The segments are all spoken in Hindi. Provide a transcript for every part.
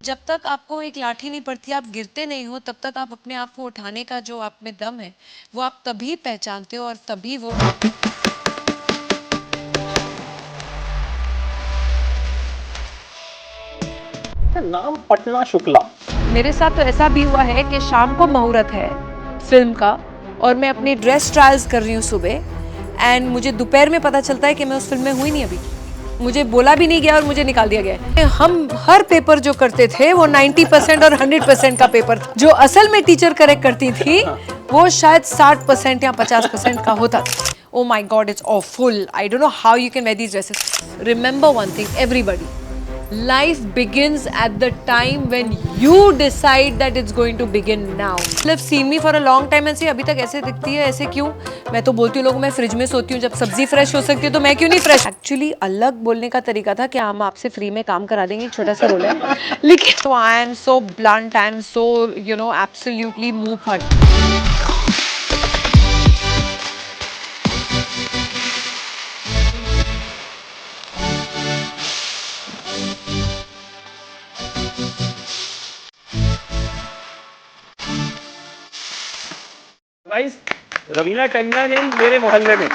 जब तक आपको एक लाठी नहीं पड़ती, आप गिरते नहीं हो, तब तक आप अपने आप को उठाने का जो आप में दम है वो आप तभी पहचानते हो और तभी वो नाम पटना शुक्ला। मेरे साथ तो ऐसा भी हुआ है कि शाम को मुहूर्त है फिल्म का और मैं अपनी ड्रेस ट्रायल्स कर रही हूँ सुबह एंड मुझे दोपहर में पता चलता है कि मैं उस फिल्म में हुई नहीं अभी, मुझे बोला भी नहीं गया और मुझे निकाल दिया गया है। हम हर पेपर जो करते थे वो 90% और 100% का पेपर था। जो असल में टीचर करेक्ट करती थी वो शायद 60% या 50% का होता था। Oh my God, it's awful. I don't know how you can wear these dresses. Remember one thing, everybody. Life begins at the time when you decide that it's going to begin now. You've seen me for a long time and say अभी तक ऐसे दिखती है, ऐसे क्यों? मैं तो बोलती हूँ लोगों मैं फ्रिज में सोती हूँ, जब सब्जी फ्रेश हो सकती है तो मैं क्यों नहीं फ्रेश? एक्चुअली अलग बोलने का तरीका था कि हम आपसे फ्री में काम करा देंगे, एक छोटा सा रोल है, लेकिन तो I am so blunt, I am so absolutely move फट। गाइस, रवीना टंडन इन मेरे मोहल्ले में। ये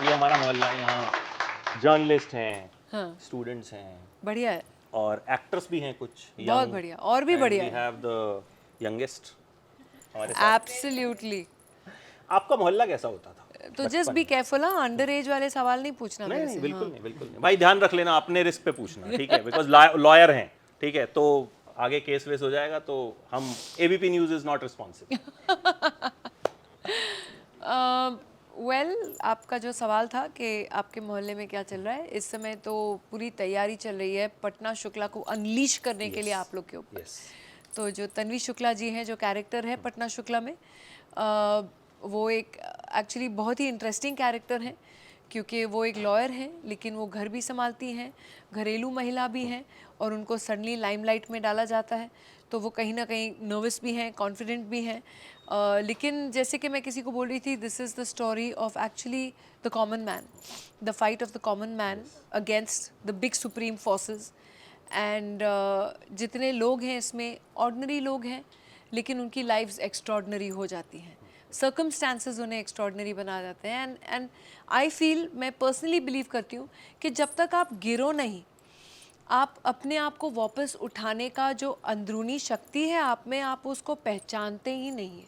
हमारा मोहल्ला है, यहाँ जर्नलिस्ट हैं, हाँ, स्टूडेंट्स हैं बढ़िया है, और एक्टर्स भी हैं कुछ बहुत बढ़िया, और भी बढ़िया वी है, हैव द यंगेस्ट हमारे साथ। एब्सोल्युटली। आपका मोहल्ला कैसा होता था तो जस्ट बचपन बी में? केयरफुल, हाँ, अंडर एज वाले सवाल नहीं पूछना नहीं मेरे नहीं, से। बिल्कुल हाँ। नहीं, बिल्कुल नहीं भाई, ध्यान रख लेना, अपने रिस्क पे पूछना, ठीक है? बिकॉज लॉयर हैं, ठीक है? तो आगे केस वेस हो जाएगा तो हम ABP news is not responsible. Well आपका जो सवाल था कि आपके मोहल्ले में क्या चल रहा है इस समय, तो पूरी तैयारी चल रही है पटना शुक्ला को अनलीश करने के लिए आप लोग के ऊपर। यस। तो जो तन्वी शुक्ला जी हैं, जो कैरेक्टर है पटना शुक्ला में, वो एक एक्चुअली बहुत ही इंटरेस्टिंग कैरेक्टर है क्योंकि वो एक लॉयर हैं लेकिन वो घर भी संभालती हैं, घरेलू महिला भी हैं और उनको सडनली लाइमलाइट में डाला जाता है तो वो कहीं ना कहीं नर्वस भी हैं, कॉन्फिडेंट भी हैं। लेकिन जैसे कि मैं किसी को बोल रही थी, this is the story of actually the common man, the fight of the common man against the big supreme forces and जितने लोग हैं इसमें ऑर्डिनरी लोग हैं लेकिन उनकी लाइफ्स एक्स्ट्रॉर्डनरी हो जाती हैं, सर्कमस्टांसेस उन्हें एक्स्ट्रॉर्डनरी बना जाते हैं एंड आई फील, मैं पर्सनली बिलीव करती हूँ कि जब तक आप गिरो नहीं, आप अपने आप को वापस उठाने का जो अंदरूनी शक्ति है आप में, आप उसको पहचानते ही नहीं है।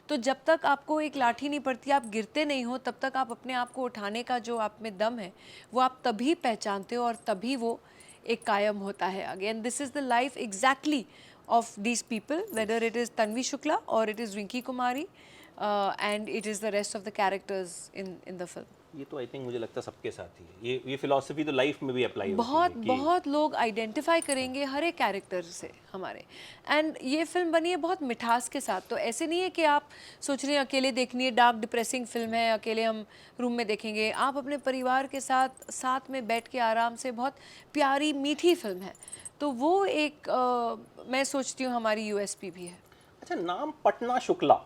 तो जब तक आपको एक लाठी नहीं पड़ती, आप गिरते नहीं हो, तब तक आप अपने आप को उठाने का जो आप में दम है वो आप तभी पहचानते हो और तभी वो एक कायम होता है again. This is the life exactly of these people, whether it is Tanvi Shukla or it is Rinki Kumari, and it is the rest of the characters in the film. ये तो आई थिंक मुझे लगता है सबके साथ ही है, ये फिलॉसफी तो लाइफ में भी अप्लाई होती है बहुत कि बहुत लोग आइडेंटिफाई करेंगे हर एक कैरेक्टर से हमारे, एंड ये फिल्म बनी है बहुत मिठास के साथ। तो ऐसे नहीं है कि आप सोच रहे हैं अकेले देखनी है, डार्क डिप्रेसिंग फिल्म है, अकेले हम रूम में देखेंगे, आप अपने परिवार के साथ साथ में बैठ के आराम से, बहुत प्यारी मीठी फिल्म है। तो वो एक मैं सोचती हूँ हमारी यूएसपी भी है। अच्छा, नाम पटना शुक्ला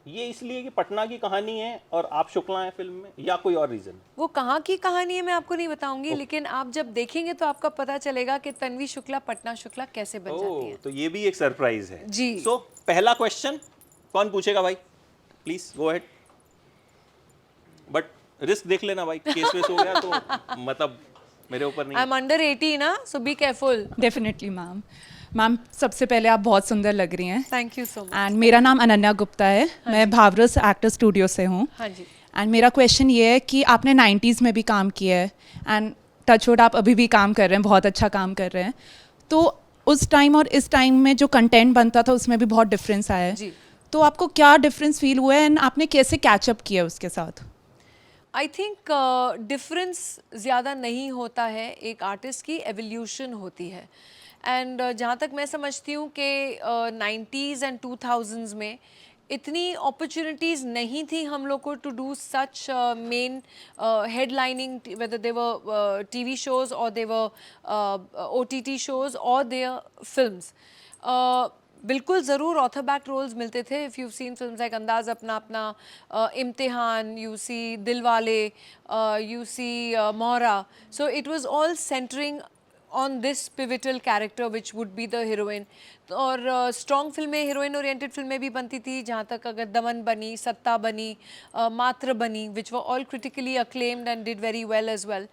ये इसलिए कि पटना की कहानी है और आप शुक्ला हैं फिल्म में, या कोई और रीजन? वो कहाँ की कहानी है मैं आपको नहीं बताऊंगी, लेकिन आप जब देखेंगे तो आपका पता चलेगा कि तन्वी शुक्ला पटना शुक्ला कैसे बन जाती है। तो ये भी एक सरप्राइज है जी। सो पहला क्वेश्चन कौन पूछेगा भाई? Please go ahead, but risk देख लेना भाई, केस वेस हो गया तो मतलब मेरे ऊपर नहीं। आई एम अंडर 18 ना, so be careful. Definitely ma'am. Ma'am सबसे पहले आप बहुत सुंदर लग रही हैं। Thank you so much. And मेरा नाम अनन्या गुप्ता है, मैं भावरस एक्टर स्टूडियो से हूँ। हाँ जी। एंड मेरा क्वेश्चन ये है कि आपने 90s में भी काम किया है एंड टचवुड आप अभी भी काम कर रहे हैं, बहुत अच्छा काम कर रहे हैं। तो उस टाइम और इस टाइम में जो कंटेंट बनता था उसमें भी बहुत डिफरेंस आया है। जी। तो आपको क्या डिफरेंस फील हुआ है एंड आपने कैसे कैचअप किया उसके साथ? आई थिंक डिफरेंस ज़्यादा नहीं होता है, एक आर्टिस्ट की एवोल्यूशन होती है। एंड जहाँ तक मैं समझती हूँ कि 90s एंड 2000s में इतनी अपॉर्चुनिटीज़ नहीं थी हम लोग को to do such main headlining, whether they were TV shows और दे वर OTT शोज़ और देयर फिल्म्स। बिल्कुल ज़रूर ऑथर बैक रोल्स मिलते थे। If you seen films like Andaz Apna Apna, Imtihan, you see Dilwale, you see Mohra, so it was all centering on this pivotal character which would be the heroine. और स्ट्रॉन्ग फिल्में हीरोइन ओरिएंटेड फिल्में भी बनती थी, जहाँ तक अगर दमन बनी, सत्ता बनी, मात्र बनी, which were all critically acclaimed and did very well as well.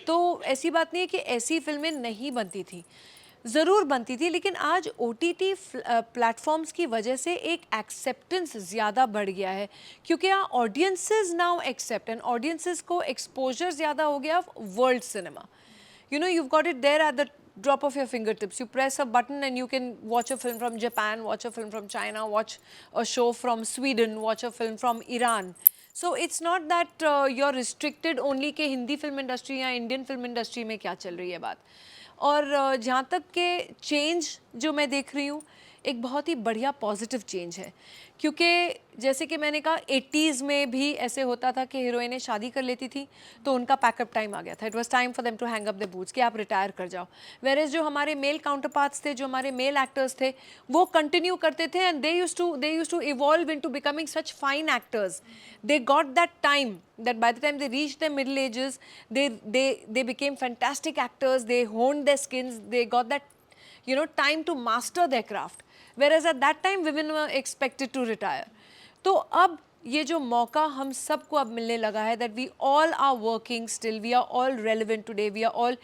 तो ऐसी बात नहीं है कि ऐसी फिल्में नहीं बनती थी, ज़रूर बनती थी, लेकिन आज OTT प्लेटफॉर्म्स की वजह से एक एक्सेप्टेंस ज़्यादा बढ़ गया है, क्योंकि audiences now accept, and audiences को एक्सपोजर ज़्यादा हो गया world cinema. You know, you've got it there at the drop of your fingertips. You press a button and you can watch a film from Japan, watch a film from China, watch a show from Sweden, watch a film from Iran. So it's not that you're restricted only कि हिंदी फिल्म इंडस्ट्री या इंडियन फिल्म इंडस्ट्री में क्या चल रही है बात. और जहाँ तक के चेंज जो मैं देख रही हूँ, एक बहुत ही बढ़िया पॉजिटिव चेंज है, क्योंकि जैसे कि मैंने कहा 80s में भी ऐसे होता था कि हीरोइनें शादी कर लेती थी तो उनका पैकअप टाइम आ गया था. It was time for them to hang up the boots कि आप रिटायर कर जाओ. वेरेज जो हमारे मेल काउंटरपार्ट्स थे, जो हमारे मेल एक्टर्स थे, वो कंटिन्यू करते थे and they used to evolve into becoming such fine actors. They got that time that by the time they reached their middle ages, they became fantastic actors. They honed their skins. They got that, you know, time to master their craft. Whereas at that time women were expected to retire. तो अब ये जो मौका हम सबको अब मिलने लगा है, that we all are working still, we are all relevant today, we are all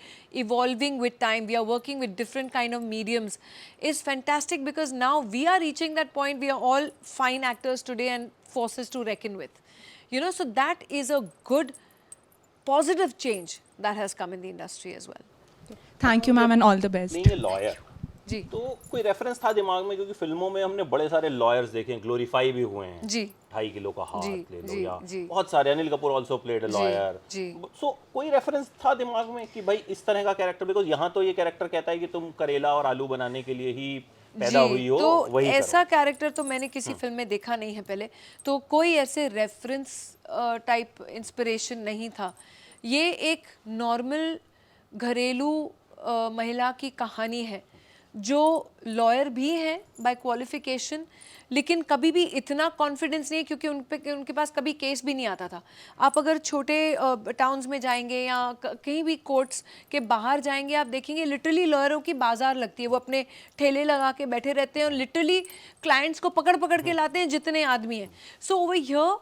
evolving with time, we are working with different kind of mediums, is fantastic, because now we are reaching that point, we are all fine actors today and forces to reckon with. You know, so that is a good positive change that has come in the industry as well. Thank you, ma'am, and all the best. नहीं है लॉयर, जी तो कोई रेफरेंस था दिमाग में, क्योंकि फिल्मों में हमने बड़े सारे लॉयर्स देखे हैं, ग्लोरीफाई भी हुए हैं. जी 2.5 किलो का हाथ जी, ले लो, जी, या जी. बहुत सारे, Anil Kapoor also played a lawyer. जी. सो कोई रेफरेंस था दिमाग में कि भाई इस तरह का कैरेक्टर, बिकॉज यहाँ तो ये कैरेक्टर कहता है कि तुम करेला और आलू बनाने के लिए ही पैदा हुई हो, तो वही ऐसा कैरेक्टर तो मैंने किसी फिल्म में देखा नहीं है पहले, तो कोई ऐसे रेफरेंस टाइप इंस्पिरेशन नहीं था. ये एक नॉर्मल घरेलू महिला की कहानी है, जो लॉयर भी हैं बाय क्वालिफिकेशन, लेकिन कभी भी इतना कॉन्फिडेंस नहीं, क्योंकि उनके पास कभी केस भी नहीं आता था. आप अगर छोटे टाउन्स में जाएंगे या कहीं भी कोर्ट्स के बाहर जाएंगे, आप देखेंगे लिटरली लॉयरों की बाजार लगती है. वो अपने ठेले लगा के बैठे रहते हैं और लिटरली क्लाइंट्स को पकड़ पकड़ के लाते हैं जितने आदमी हैं. So over here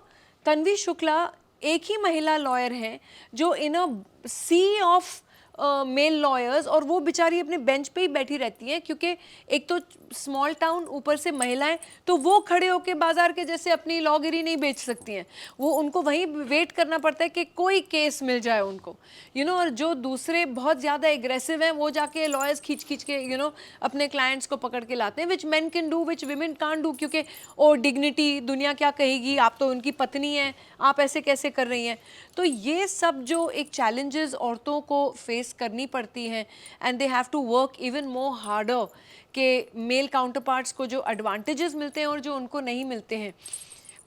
Tanvi Shukla एक ही महिला लॉयर हैं जो इन अ सी ऑफ मेल लॉयर्स, और वो बेचारी अपने बेंच पे ही बैठी रहती हैं, क्योंकि एक तो स्मॉल टाउन, ऊपर से महिलाएं, तो वो खड़े होके बाजार के जैसे अपनी लॉगिरी नहीं बेच सकती हैं. वो उनको वहीं वेट करना पड़ता है कि कोई केस मिल जाए उनको, यू नो. और जो दूसरे बहुत ज़्यादा एग्रेसिव हैं, वो जाके लॉयर्स खींच खींच के, यू नो, अपने क्लाइंट्स को पकड़ के लाते हैं, which man can do, which women can't do, क्योंकि ओ डिग्निटी, दुनिया क्या कहेगी, आप तो उनकी पत्नी हैं, आप ऐसे कैसे कर रही हैं. तो ये सब जो एक चैलेंजेस औरतों को फेस करनी पड़ती हैं, and they have to work even more harder के मेल काउंटरपार्ट्स को जो एडवांटेजेस मिलते हैं और जो उनको नहीं मिलते हैं.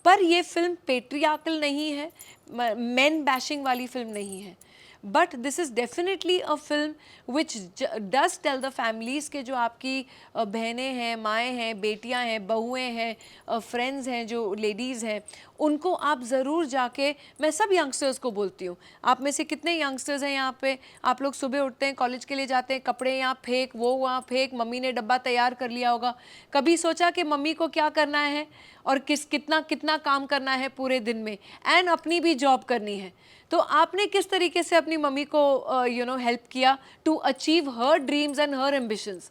पर ये फिल्म पेट्रियार्कल नहीं है, मेन बैशिंग वाली फिल्म नहीं है, but this is definitely a film which does tell the families के जो आपकी बहनें हैं, माएँ हैं, बेटियां हैं, बहुएं हैं, फ्रेंड्स हैं, जो लेडीज़ हैं, उनको आप ज़रूर जाके, मैं सब यंगस्टर्स को बोलती हूँ, आप में से कितने यंगस्टर्स हैं यहाँ पे, आप लोग सुबह उठते हैं, कॉलेज के लिए जाते हैं, कपड़े यहाँ फेंक, वो वहाँ फेंक, मम्मी ने डब्बा तैयार कर लिया होगा, कभी सोचा कि मम्मी को क्या करना है और कितना काम करना है पूरे दिन में, एंड अपनी भी जॉब करनी है. तो आपने किस तरीके से अपनी मम्मी को यू नो हेल्प किया to achieve her dreams and her ambitions.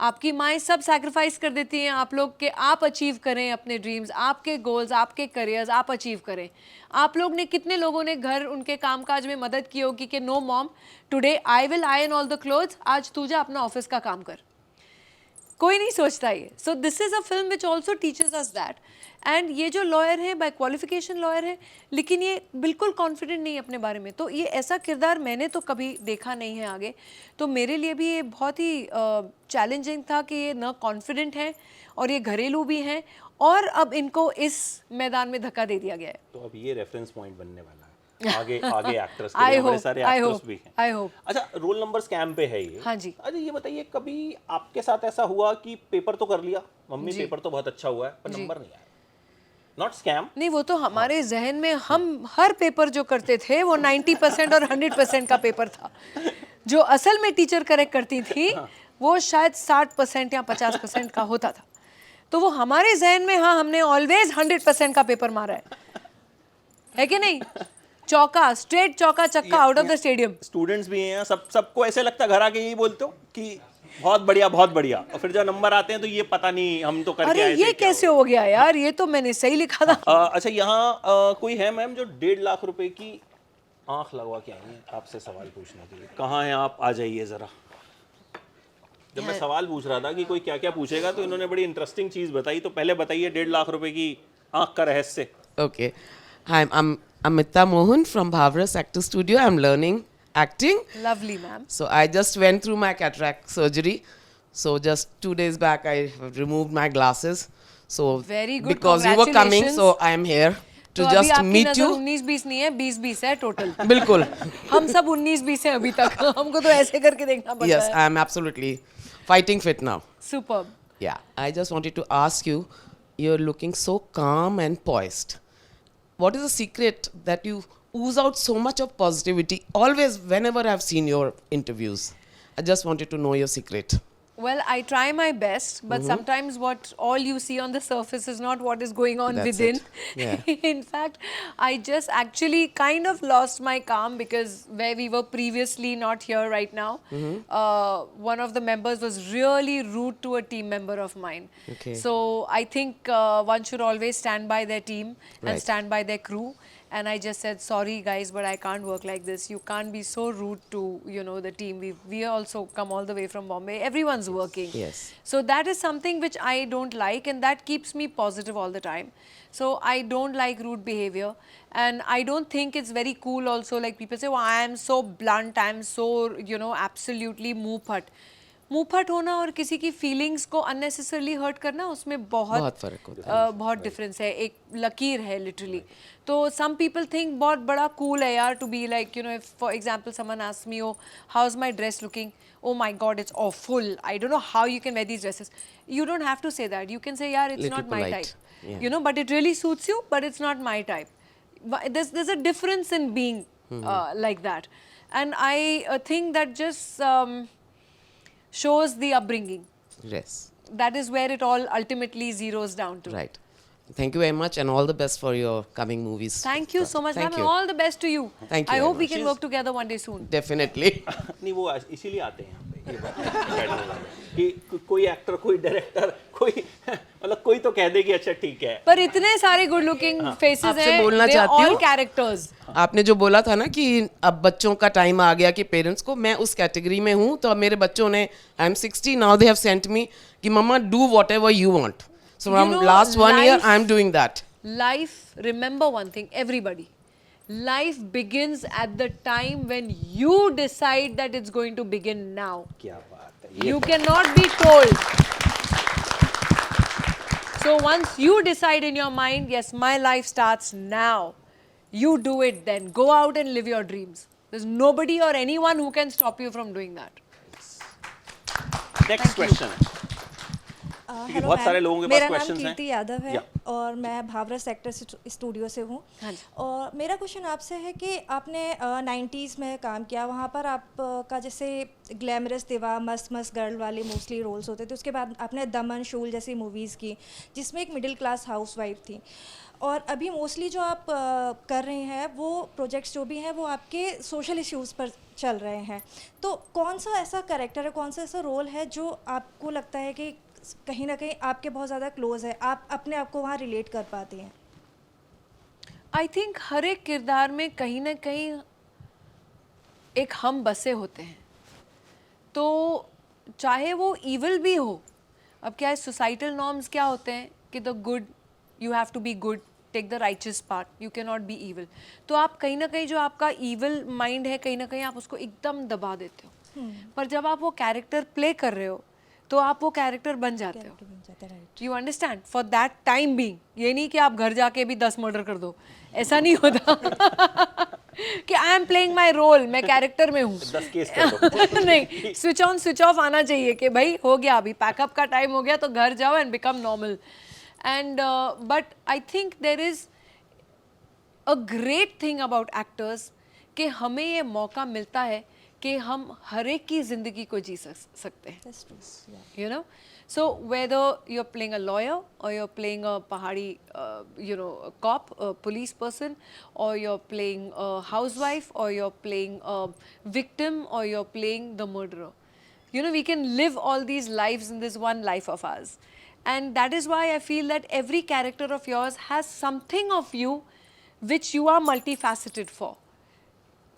आपकी माएँ सब सैक्रिफाइस कर देती हैं आप लोग के, आप अचीव करें अपने ड्रीम्स, आपके गोल्स, आपके करियर्स आप अचीव करें. आप लोग ने, कितने लोगों ने घर उनके कामकाज में मदद की होगी कि no mom, today I will iron all the clothes, आज तू जा अपना ऑफिस का काम कर. कोई नहीं सोचता ये. सो this is a film which also teaches us that. And ये जो लॉयर हैं, बाय क्वालिफिकेशन लॉयर हैं, लेकिन ये बिल्कुल कॉन्फिडेंट नहीं है अपने बारे में. तो ये ऐसा किरदार मैंने तो कभी देखा नहीं है आगे, तो मेरे लिए भी ये बहुत ही चैलेंजिंग था कि ये न कॉन्फिडेंट हैं और ये घरेलू भी हैं, और अब इनको इस मैदान में धक्का दे दिया गया है. तो अब ये रेफरेंस पॉइंट बनने वाला है आगे एक्टर्स के लिए, बड़े सारे एक्टर्स भी हैं. I hope. अच्छा, रोल नंबर स्कैम पे है ये. हाँ जी. अच्छा, ये बताइए, कभी आपके साथ ऐसा हुआ कि पेपर तो कर लिया, मम्मी पेपर तो बहुत अच्छा हुआ है, पर नंबर नहीं आया, नॉट स्कैम। नहीं, वो तो हमारे जहन में हम हर पेपर जो करते थे वो 90% और 100% का पेपर था। जो असल में टीचर करेक्ट करती थी वो शायद 60% या 50% का होता था। तो वो हमारे जहन में, हाँ, हमने ऑलवेज 100% का पेपर मारा है कि नहीं? चौका, स्ट्रेट चौका चक्का out of the stadium. Students भी हैं, सबको ऐसे लगता है घर आके यही बोलते हो कि बहुत बढ़िया बहुत बढ़िया, और फिर जब नंबर आते हैं तो ये पता नहीं हम तो करके अरे आए थे ये क्या कैसे हो गया यार, ये तो मैंने सही लिखा था। अच्छा, यहाँ कोई है मैम जो 1.5 लाख रुपए की आंख लगवा के आई है आपसे सवाल पूछने के लिए? कहाँ हैं आप? आ जाइए जरा। जब मैं सवाल पूछ रहा था कि कोई क्या क्या पूछेगा तो इन्होंने बड़ी इंटरेस्टिंग चीज बताई, तो पहले बताइए 1.5 लाख रुपए की आंख का रहस्य। Okay. Hi, I'm Amita Mohan from Bhavras Actor Studio. I'm learning acting. Lovely ma'am. So I just went through my cataract surgery. So just 2 days back, I removed my glasses. So Very good, because you were coming, congratulations. so I am here तो to अभी just आपकी meet नजर you. 19-20 नहीं है, 20-20 है टोटल। बिल्कुल. हम सब 19-20 हैं अभी तक। हमको तो ऐसे करके देखना पड़ता Yes, है। I am absolutely fighting fit now. Superb. Yeah, I just wanted to ask you, you're looking so calm and poised. What is the secret that you ooze out so much of positivity always whenever I've seen your interviews? I just wanted to know your secret. Well, I try my best, but sometimes what all you see on the surface is not what is going on That's within. it. Yeah. In fact, I just actually kind of lost my calm because where we were previously not here right now, one of the members was really rude to a team member of mine. Okay. So I think one should always stand by their team and Right. stand by their crew. And I just said, sorry guys, but I can't work like this. You can't be so rude to, you know, the team. We also come all the way from Bombay. Everyone's working. Yes. So that is something which I don't like, and that keeps me positive all the time. So I don't like rude behavior, and I don't think it's very cool also. Like people say, well, I am so blunt, I am so, you know, absolutely muंहफट। मुंहफट होना और किसी की फीलिंग्स को अननेसेसरली हर्ट करना, उसमें बहुत फर्क होता है। बहुत डिफरेंस है, एक लकीर है लिटरली। तो सम पीपल थिंक बहुत बड़ा कूल है यार to be like, you know, if for example someone asks me, oh how is my dress looking, oh my god, it's awful, I don't know how you can wear these dresses. You don't have to say that. You can say, yeah, it's Little not my polite. type. Yeah. You know, but it really suits you, but it's not my type. But there's a difference in being like that. And I think that just shows the upbringing. Yes. That is where it all ultimately zeroes down to. Right. Thank you very much, and all the best for your coming movies. Thank you so much, Thank ma'am, you. and all the best to you. Thank you I very hope we much. can work together one day soon. Definitely. नहीं, वो इसीलिए आते हैं यहाँ पे, ये बात बैठने वाले, कि कोई एक्टर, कोई डायरेक्टर, कोई मतलब कोई तो कह दे कि अच्छा ठीक है। पर इतने सारे गुड लुकिंग फेसेस आपसे हैं, बोलना they are चाहती all हूँ। characters. आपने जो बोला था ना कि अब बच्चों का टाइम आ गया कि पेरेंट्स को, मैं उस कैटेगरी में हूँ। तो अब मेरे बच्चों ने, I am 60 now, they have sent me कि mamma do whatever you want. So from know, last 1 year life- I am doing that. Life, remember one thing, everybody. Life begins at the time when you decide that it's going to begin now. क्या बात है, ये You cannot be told. So once you decide in your mind, yes, my life starts now, you do it then. Go out and live your dreams. There's nobody or anyone who can stop you from doing that. Next question. Hello बहुत मैम, सारे लोगों के पास मेरा नाम questions हैं। कीर्ति यादव है या। और मैं भावरस एक्टर स्टूडियो से हूँ। हाँ जी। और मेरा क्वेश्चन आपसे है कि आपने 90s में काम किया, वहाँ पर आपका जैसे ग्लैमरस दिवा, मस्त मस्त गर्ल वाले मोस्टली रोल्स होते थे। उसके बाद आपने दमन, शूल जैसी मूवीज़ की जिसमें एक मिडिल क्लास हाउसवाइफ थी। और अभी मोस्टली जो आप कर रहे हैं वो प्रोजेक्ट्स जो भी हैं वो आपके सोशल इश्यूज़ पर चल रहे हैं। तो कौन सा ऐसा कैरेक्टर है, कौन सा ऐसा रोल है जो आपको लगता है कि कहीं ना कहीं आपके बहुत ज़्यादा क्लोज है, आप अपने आप को वहाँ रिलेट कर पाते हैं? आई थिंक हर एक किरदार में कहीं ना कहीं एक हम बसे होते हैं। तो चाहे वो इविल भी हो, अब क्या है, सोसाइटल नॉर्म्स क्या होते हैं कि the good, you have to be good, take the righteous part, you can not be evil. तो आप कहीं ना कहीं जो आपका इविल माइंड है, कहीं ना कहीं आप उसको एकदम दबा देते हो। पर जब आप वो कैरेक्टर प्ले कर रहे हो तो आप वो कैरेक्टर बन जाते हो। You understand, for that time being. ये नहीं कि आप घर जाके भी 10 मर्डर कर दो, ऐसा नहीं होता। कि I am playing my role, मैं कैरेक्टर में हूँ। 10 केस कर दो। नहीं, स्विच ऑन स्विच ऑफ आना चाहिए कि भाई हो गया, अभी पैकअप का टाइम हो गया तो घर जाओ and become normal. And but I think there is a great thing about actors कि हमें ये मौका मिलता है कि हम हर एक की ज़िंदगी को जी सकते हैं. That's true. Yeah. You know, so whether you're playing a lawyer or you're playing a pahadi a cop, a police person, or you're playing a housewife, or you're playing a victim, or you're playing the murderer, you know, we can live all these lives in this one life of ours. And that is why I feel that every character of yours has something of you which you are multifaceted for.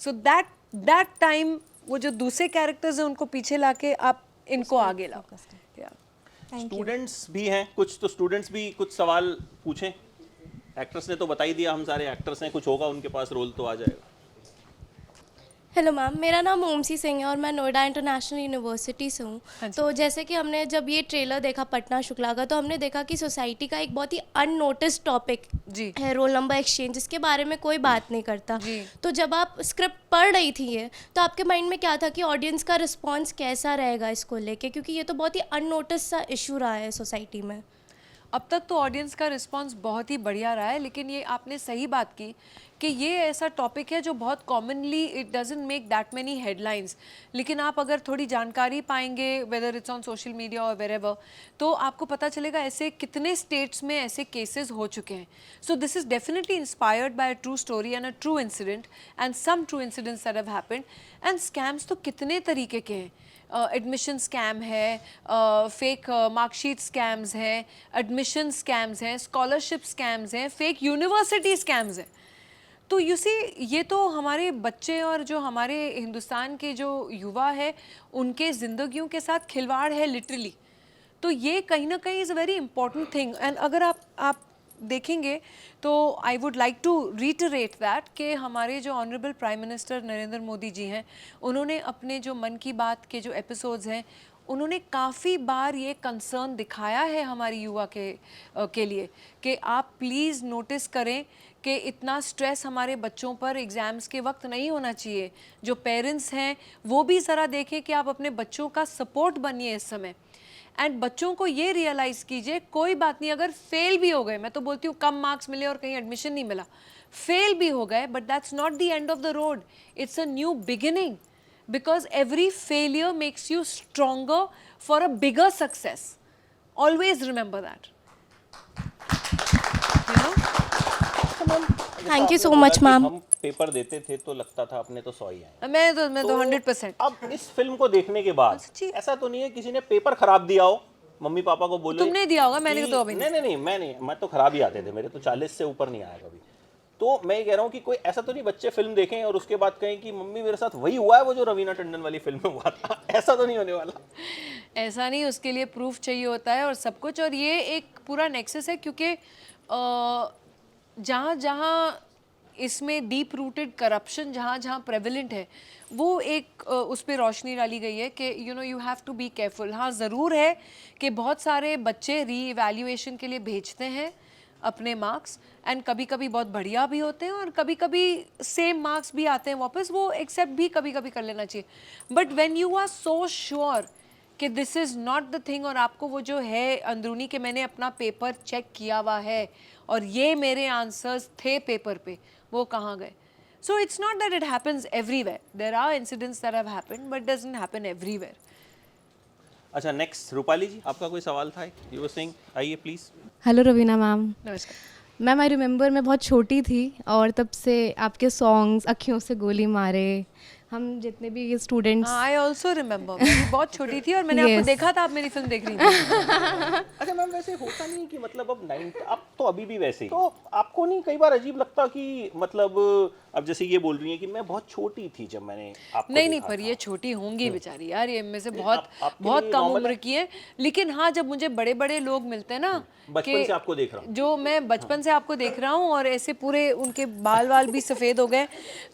So that time वो जो दूसरे कैरेक्टर्स हैं उनको पीछे लाके आप इनको आगे लाओ. Yeah. Thank you. स्टूडेंट्स भी हैं कुछ, तो स्टूडेंट्स भी कुछ सवाल पूछें. एक्टर्स ने तो बता ही दिया, हम सारे एक्टर्स हैं, कुछ होगा उनके पास रोल तो आ जाएगा. हेलो मैम, मेरा नाम ओमसी सिंह है और मैं नोएडा इंटरनेशनल यूनिवर्सिटी से हूँ. तो जैसे कि हमने जब ये ट्रेलर देखा पटना शुक्ला का, तो हमने देखा कि सोसाइटी का एक बहुत ही अननोटिस्ड टॉपिक जी. है रोल नंबर एक्सचेंज, जिसके बारे में कोई बात नहीं करता. जी. तो जब आप स्क्रिप्ट पढ़ रही थी ये, तो आपके माइंड में क्या था कि ऑडियंस का रिस्पॉन्स कैसा रहेगा इसको लेके, क्योंकि ये तो बहुत ही अननोटिस सा इशू रहा है सोसाइटी में. अब तक तो ऑडियंस का रिस्पांस बहुत ही बढ़िया रहा है, लेकिन ये आपने सही बात की कि ये ऐसा टॉपिक है जो बहुत commonly it doesn't make that many headlines, लेकिन आप अगर थोड़ी जानकारी पाएंगे whether it's on social media और वेरेवर, तो आपको पता चलेगा ऐसे कितने स्टेट्स में ऐसे केसेस हो चुके हैं. So this is definitely inspired by a true story and a true incident and some true incidents that have happened. And scams तो कितने तरीके के हैं. एडमिशन स्कैम है, फेक मार्कशीट स्कैम्स हैं, एडमिशन स्कैम्स हैं, स्कॉलरशिप स्कैम्स हैं, फेक यूनिवर्सिटी स्कैम्स हैं. तो यू सी, ये तो हमारे बच्चे और जो हमारे हिंदुस्तान के जो युवा है उनके ज़िंदगियों के साथ खिलवाड़ है लिटरली. तो ये कहीं ना कहीं is a very important thing. And अगर आप देखेंगे तो I would like to reiterate that कि हमारे जो honourable prime minister Narendra Modi ji हैं, उन्होंने अपने जो मन की बात के जो एपिसोड्स हैं, उन्होंने काफ़ी बार ये कंसर्न दिखाया है हमारी युवा के लिए कि आप प्लीज़ नोटिस करें कि इतना स्ट्रेस हमारे बच्चों पर एग्ज़ाम्स के वक्त नहीं होना चाहिए. जो पेरेंट्स हैं वो भी ज़रा देखें कि आप अपने बच्चों का सपोर्ट बनिए इस समय. एंड बच्चों को ये रियलाइज़ कीजिए, कोई बात नहीं अगर फेल भी हो गए, मैं तो बोलती हूँ कम मार्क्स मिले और कहीं एडमिशन नहीं मिला, फेल भी हो गए, but that's not the end of the road, it's a new beginning, because every failure makes you stronger for a bigger success. Always remember that. You know? Thank you आपने सो बोला मच कि मैम. हम पेपर देते थे तो लगता था अपने तो 100 ही आए. मैं तो 100%. अब इस फिल्म को देखने के बाद सच्ची? ऐसा तो नहीं है किसी ने पेपर खराब दिया हो, मम्मी पापा को बोले तुमने दिया होगा, मैंने तो अभी नहीं, मैं तो खराब ही आते थे मेरे, तो 40 से ऊपर नहीं आया कभी. तो मैं ये कह रहा हूँ कि कोई ऐसा तो नहीं बच्चे फिल्म देखें और उसके बाद कहें कि मम्मी मेरे साथ वही हुआ है वो जो रवीना टंडन वाली फिल्म में हुआ था. ऐसा तो नहीं होने वाला. ऐसा नहीं, उसके लिए प्रूफ चाहिए होता है और सब कुछ. और ये एक पूरा नेक्सस है क्योंकि जहाँ जहाँ इसमें डीप रूटेड करप्शन जहाँ जहाँ प्रेवलेंट है, वो एक उस पर रोशनी डाली गई है कि you have to be careful. हाँ ज़रूर है कि बहुत सारे बच्चे री इवैल्यूएशन के लिए भेजते हैं अपने मार्क्स, एंड कभी कभी बहुत बढ़िया भी होते हैं और कभी कभी सेम मार्क्स भी आते हैं वापस, वो एक्सेप्ट भी कभी कभी कर लेना चाहिए. But when you are so sure कि this is not the thing, और आपको वो जो है अंदरूनी कि मैंने अपना पेपर चेक किया हुआ है और ये मेरे आंसर्स थे पेपर पे, वो कहाँ गए. So it's not that it happens everywhere, there are incidents that have happened but doesn't happen everywhere. अच्छा, नेक्स्ट रूपाली जी, आपका कोई सवाल था? यू वर सेइंग, आइए प्लीज. Hello Raveena ma'am. नमस्कार. मैम आई रिमेंबर मैं बहुत छोटी थी और तब से आपके सॉन्ग्स, अखियों से गोली मारे, हम जितने भी स्टूडेंट्स. आई ऑल्सो रिमेंबर, मैं बहुत छोटी थी और मैंने आपको Yes. देखा था, आप मेरी फिल्म देख रही थी. अच्छा मैम, वैसे होता नहीं कि मतलब अब तो अभी भी वैसे ही, तो आपको नहीं कई बार अजीब लगता कि मतलब अब जैसे ये बोल रही हैं कि मैं बहुत छोटी थी जब मैंने आपको नहीं देखा पर था. ये छोटी होंगी बेचारी यार, ये में से बहुत आपके बहुत लिए कम normal उम्र है? की है. लेकिन हाँ, जब मुझे बड़े बड़े लोग मिलते हैं ना, बचपन कि से आपको देख रहा हूँ. जो मैं बचपन से आपको देख रहा हूँ और ऐसे पूरे उनके बाल भी सफ़ेद हो गए,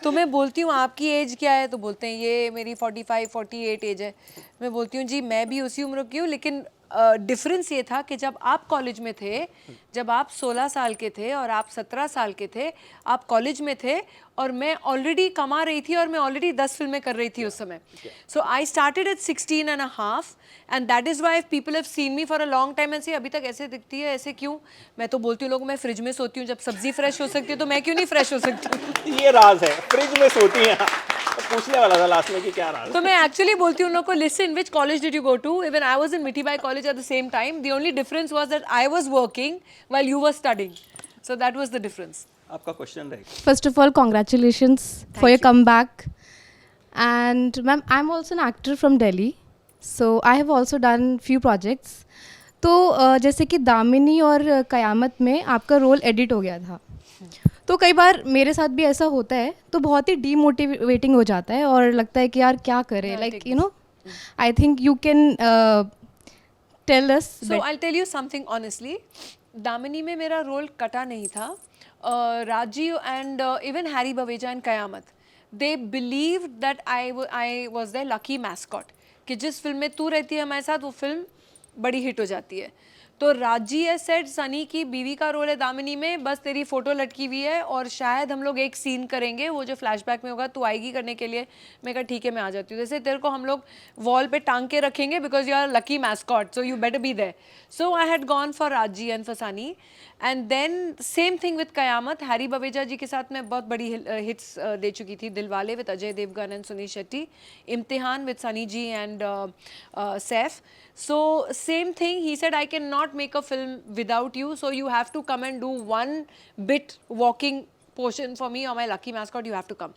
तो मैं बोलती हूँ आपकी एज क्या है, तो बोलते हैं ये मेरी 45-48 एज है. मैं बोलती हूँ जी मैं भी उसी उम्र की हूँ, लेकिन डिफरेंस ये था कि जब आप कॉलेज में थे, जब आप 16 साल के थे और आप 17 साल के थे, आप कॉलेज में थे और मैं ऑलरेडी कमा रही थी और मैं ऑलरेडी 10 फिल्में कर रही थी उस समय. So I started at 16 and a half and that is why people have seen me for a long time and से अभी तक ऐसे दिखती है, ऐसे क्यों? मैं तो बोलती हूँ लोगों, मैं फ्रिज में सोती हूँ, जब सब्जी फ्रेश हो सकती है तो मैं क्यों नहीं फ्रेश हो सकती हूँ? ये राज है, फ्रिज में सोती हैं आप. तो पूछने वाला था लास्ट में कि क्या राज. तो मैं एक्चुअली बोलती हूँ उन लोगों को, listen, which college did you go to? Even I was in Mithibai college at the same time. The only difference was that I was working while you were studying. So that was the difference. आपका क्वेश्चन रहेगा. First of all, congratulations for your comeback. And ma'am, I'm also an actor from Delhi. So I have also done few projects. तो जैसे कि दामिनी और कयामत में आपका रोल एडिट हो गया था, तो कई बार मेरे साथ भी ऐसा होता है, तो बहुत ही डीमोटिवेटिंग हो जाता है और लगता है कि यार क्या करें, like you know, I think you can tell us. So I'll tell you something honestly. Damini में मेरा रोल कटा नहीं था. Rajiv and even Harry Baweja and Qayamat, they believe that I was the lucky mascot, कि जिस फिल्म में तू रहती है हमारे साथ वो फिल्म बड़ी हिट हो जाती है. तो राजी है सेट सनी की बीवी का रोल है दामिनी में, बस तेरी फोटो लटकी हुई है और शायद हम लोग एक सीन करेंगे वो जो फ्लैशबैक में होगा, तू आएगी करने के लिए. मैं कहा ठीक है मैं आ जाती हूँ. जैसे तेरे को हम लोग वॉल पे टांग के रखेंगे because you are lucky mascot, so you better be there. So I had gone for Raji and for Sunny. And then same thing with Qayamat. Harry Baweja ji के साथ मैं बहुत बड़ी हिट्स दे चुकी थी. Dilwale with Ajay Devgn and Suniel Shetty, Imtihaan with Sunny ji and Saif. So same thing, he said I cannot make a film without you, so you have to come and do one bit walking portion for me or my lucky mascot, you have to come.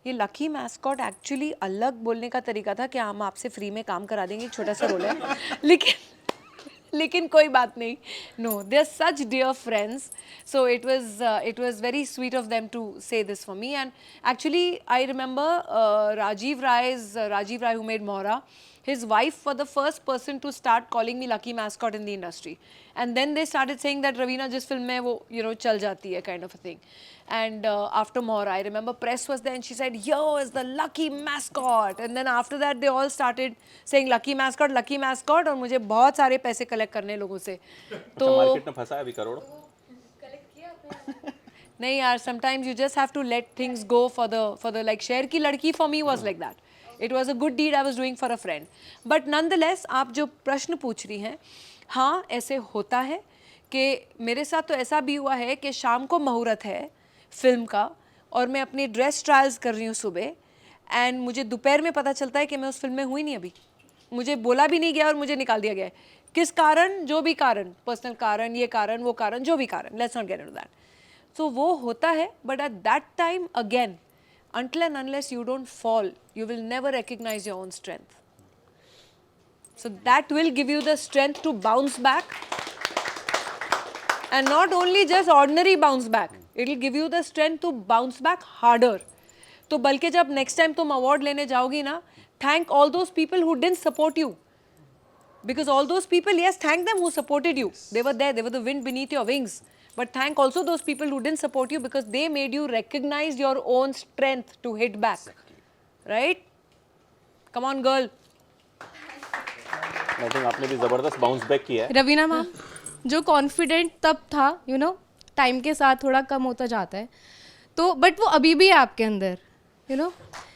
ये लकी मैस्कॉट एक्चुअली अलग बोलने का तरीका था कि हम आपसे फ्री में काम करा देंगे, एक छोटा सा रोल है. लेकिन कोई बात नहीं. No, they are such dear friends. So it was very sweet of them to say this for me. And actually I remember Rajiv Rai who made Mohra, his wife was the first person to start calling me lucky mascot in the industry. And then they started saying that Raveena jis film mein wo, you know, chal jati hai kind of a thing. And after Mohra, I remember press was there and she said, yo, is the lucky mascot. And then after that, they all started saying lucky mascot. और मुझे बहुत सारे पैसे कलेक्ट करने लोगों से. तो मार्केट में फंसा है अभी करोड़. नहीं यार, sometimes you just have to let things go for the like शेर की लड़की for me was like that. It was a good deed I was doing for a friend. But nonetheless, आप जो प्रश्न पूछ रही हैं, हाँ ऐसे होता है कि मेरे साथ तो ऐसा भी हुआ है कि शाम को मुहूर्त है फिल्म का और मैं अपनी ड्रेस ट्रायल्स कर रही हूँ सुबह, एंड मुझे दोपहर में पता चलता है कि मैं उस फिल्म में हुई नहीं अभी. मुझे बोला भी नहीं गया और मुझे निकाल दिया गया है. किस कारण? जो भी कारण, पर्सनल कारण, ये कारण, वो कारण, जो भी कारण, let's not get into that. तो वो होता है, but at that time again, until and unless you don't fall, you will never recognize your own strength. So that will give you the strength to bounce back. And not only just ordinary bounce back, it will give you the strength to bounce back harder. तो बल्कि जब next time तुम award लेने जाओगी ना, thank all those people who didn't support you. Because all those people, yes, thank them who supported you. They were there, they were the wind beneath your wings. But thank also those people who didn't support you because they made you recognize your own strength to hit back. Right? Come on, girl. I think आपने भी जबरदस्त बाउंस बैक किया है. रवीना मैम, जो कॉन्फिडेंट तब था, यू नो, टाइम के साथ थोड़ा कम होता जाता है, तो बट वो अभी भी है आपके अंदर, यू नो.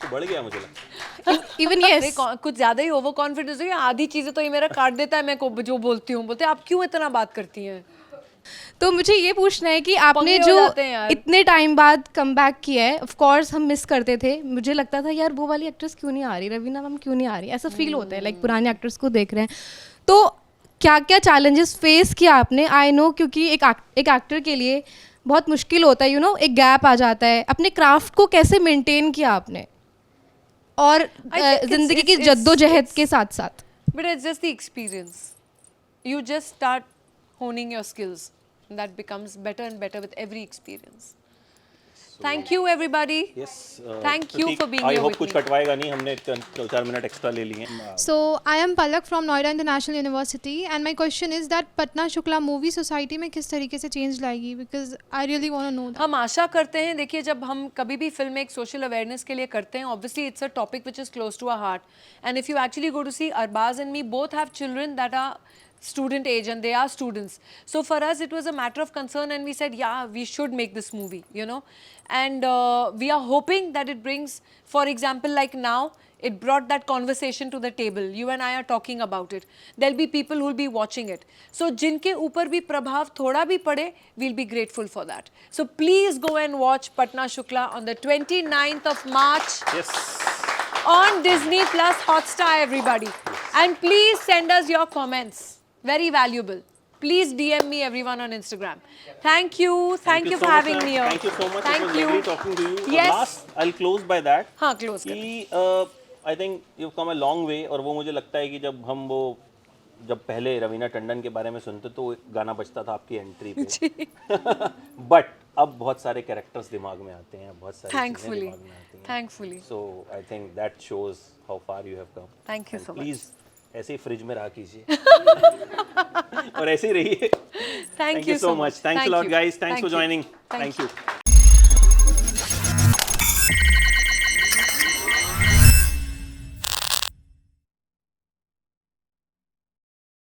तो बढ़ गया मुझे लगता. इवन यस, कुछ ज्यादा ही ओवर कॉन्फिडेंस हो गया. आधी चीजें तो ये मेरा काट देता है, मैं को जो बोलती हूँ. बोलते आप क्यों इतना बात करती हैं? तो मुझे ये पूछना है कि आपने पंगे हो जो जाते हैं यार. इतने टाइम बाद कम बैक किया है, ऑफ कोर्स हम मिस करते थे. मुझे लगता था यार वो वाली एक्ट्रेस क्यों नहीं आ रही, रवीना मैम क्यों नहीं आ रही, ऐसा फील होता है लाइक पुराने एक्टर्स को देख रहे हैं. तो क्या क्या चैलेंजेस फेस किया आपने? आई नो, क्योंकि एक एक्टर के लिए बहुत मुश्किल होता है, यू नो, एक गैप आ जाता है. अपने क्राफ्ट को कैसे मेंटेन किया आपने और जिंदगी की जद्दोजहद के साथ साथ? But it's just the experience. You just start honing your skills. That becomes better and better with every experience. Thank you everybody. Yes. Thank you for being I here hope with कुछ me. कटवाएगा नहीं, हमने 4 मिनट एक्स्ट्रा ले लिए हैं. So I am Palak from Noida International University and my question is that Patna Shukla movie society में किस तरीके से change लाएगी, because I really want to know that. हम आशा करते हैं, देखिए जब हम कभी भी फिल्म एक सोशल अवेयरनेस के लिए करते हैं, obviously it's a topic which is close to our heart, and if you actually go to see, Arbaaz and me both have children that are student age and they are students, so for us it was a matter of concern and we said yeah, we should make this movie, you know, and we are hoping that it brings, for example, like now it brought that conversation to the table. You and I are talking about it. There'll be people who will be watching it. So जिनके ऊपर भी प्रभाव थोड़ा भी पड़े, we'll be grateful for that. So please go and watch Patna Shukla on the 29th of March Yes. on Disney Plus Hotstar, everybody. And please send us your comments. Very valuable. Please DM me everyone on Instagram. Thank you. Thank you so for much, having ma'am. me here. Thank you so much. Thank It was you. lovely talking to you. Yes. Last, I'll close by that. हाँ, close कर. कि I think you've come a long way, और वो मुझे लगता है कि जब पहले रवीना टंडन के बारे में सुनते तो एक गाना बजता था आपकी एंट्री पे. बट अब बहुत सारे कैरेक्टर्स दिमाग में आते हैं, बहुत सारी चीजें Thankfully. दिमाग में आती हैं. Thankfully. So I think that shows how far you have come. Thank you so much. Please ऐसे ही फ्रिज में रहा कीजिए और ऐसे ही रहिए. Thank you so much. Thanks a lot, guys. Thanks Thank for you. joining. Thank Thank you.